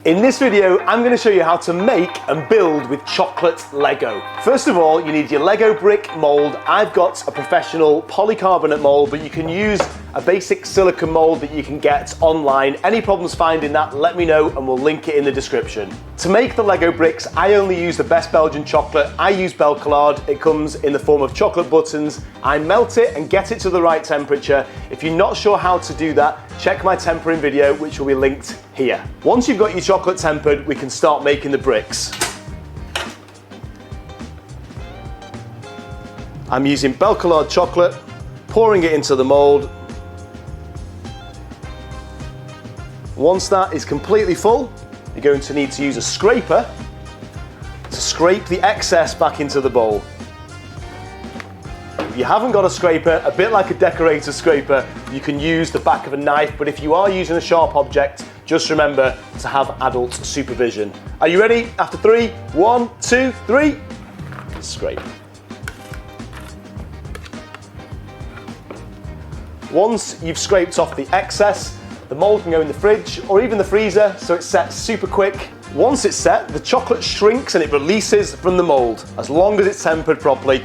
In this video, I'm going to show you how to make and build with chocolate Lego. First of all, you need your Lego brick mold. I've got a professional polycarbonate mold, but you can use a basic silicone mold that you can get online. Any problems finding that, let me know and we'll link it in the description. To make the Lego bricks, I only use the best Belgian chocolate. I use Belcolade. It comes in the form of chocolate buttons. I melt it and get it to the right temperature. If you're not sure how to do that, check my tempering video, which will be linked here. Once you've got your chocolate tempered, we can start making the bricks. I'm using Belcolade chocolate, pouring it into the mold. Once that is completely full, you're going to need to use a scraper to scrape the excess back into the bowl. If you haven't got a scraper, a bit like a decorator scraper, you can use the back of a knife, but if you are using a sharp object, just remember to have adult supervision. Are you ready? After 3, 1, 2, 3, scrape. Once you've scraped off the excess, the mold can go in the fridge or even the freezer, so it's set super quick. Once it's set, the chocolate shrinks and it releases from the mold. As long as it's tempered properly,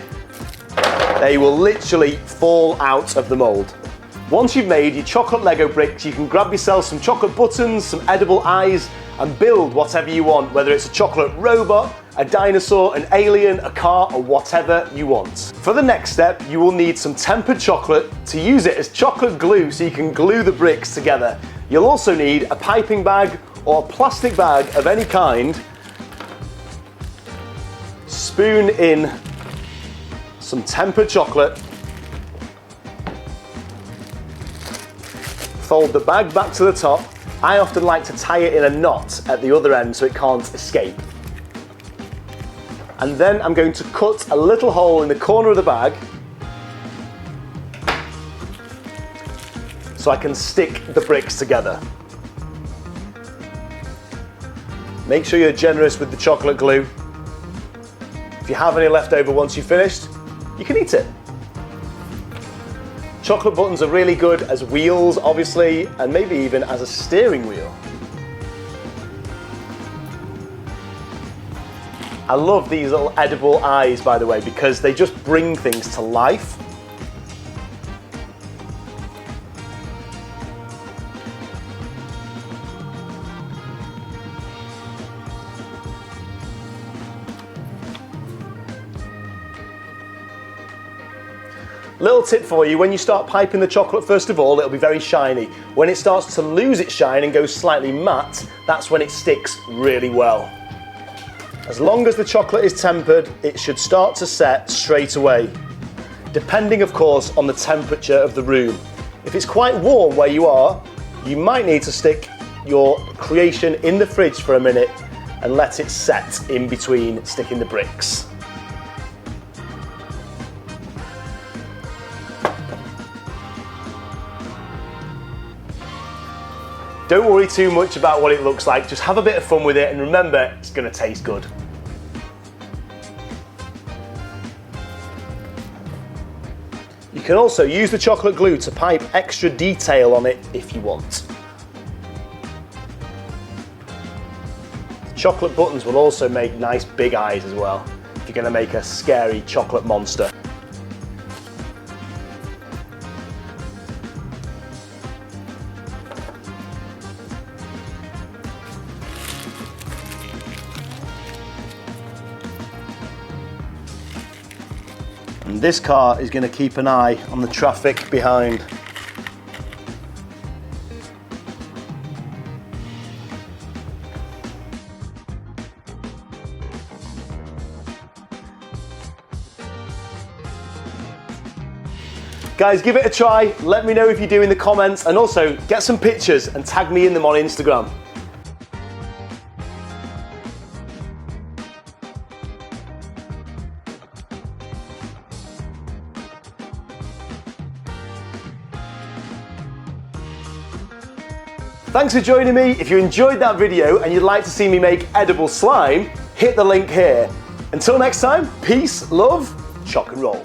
they will literally fall out of the mold. Once you've made your chocolate Lego bricks, you can grab yourself some chocolate buttons, some edible eyes, and build whatever you want, whether it's a chocolate robot, a dinosaur, an alien, a car, or whatever you want. For the next step, you will need some tempered chocolate to use it as chocolate glue so you can glue the bricks together. You'll also need a piping bag or a plastic bag of any kind. Spoon in some tempered chocolate. Fold the bag back to the top. I often like to tie it in a knot at the other end so it can't escape. And then I'm going to cut a little hole in the corner of the bag so I can stick the bricks together. Make sure you're generous with the chocolate glue. If you have any left over once you've finished, you can eat it. Chocolate buttons are really good as wheels, obviously, and maybe even as a steering wheel. I love these little edible eyes, by the way, because they just bring things to life. Little tip for you, when you start piping the chocolate, first of all, it'll be very shiny. When it starts to lose its shine and goes slightly matte, that's when it sticks really well. As long as the chocolate is tempered, it should start to set straight away, depending of course on the temperature of the room. If it's quite warm where you are, you might need to stick your creation in the fridge for a minute and let it set in between sticking the bricks. Don't worry too much about what it looks like, just have a bit of fun with it and remember, it's going to taste good. You can also use the chocolate glue to pipe extra detail on it if you want. Chocolate buttons will also make nice big eyes as well, if you're going to make a scary chocolate monster. And this car is going to keep an eye on the traffic behind. Guys, give it a try. Let me know if you do in the comments, and also get some pictures and tag me in them on Instagram. Thanks for joining me. If you enjoyed that video and you'd like to see me make edible slime, hit the link here. Until next time, peace, love, choc and roll.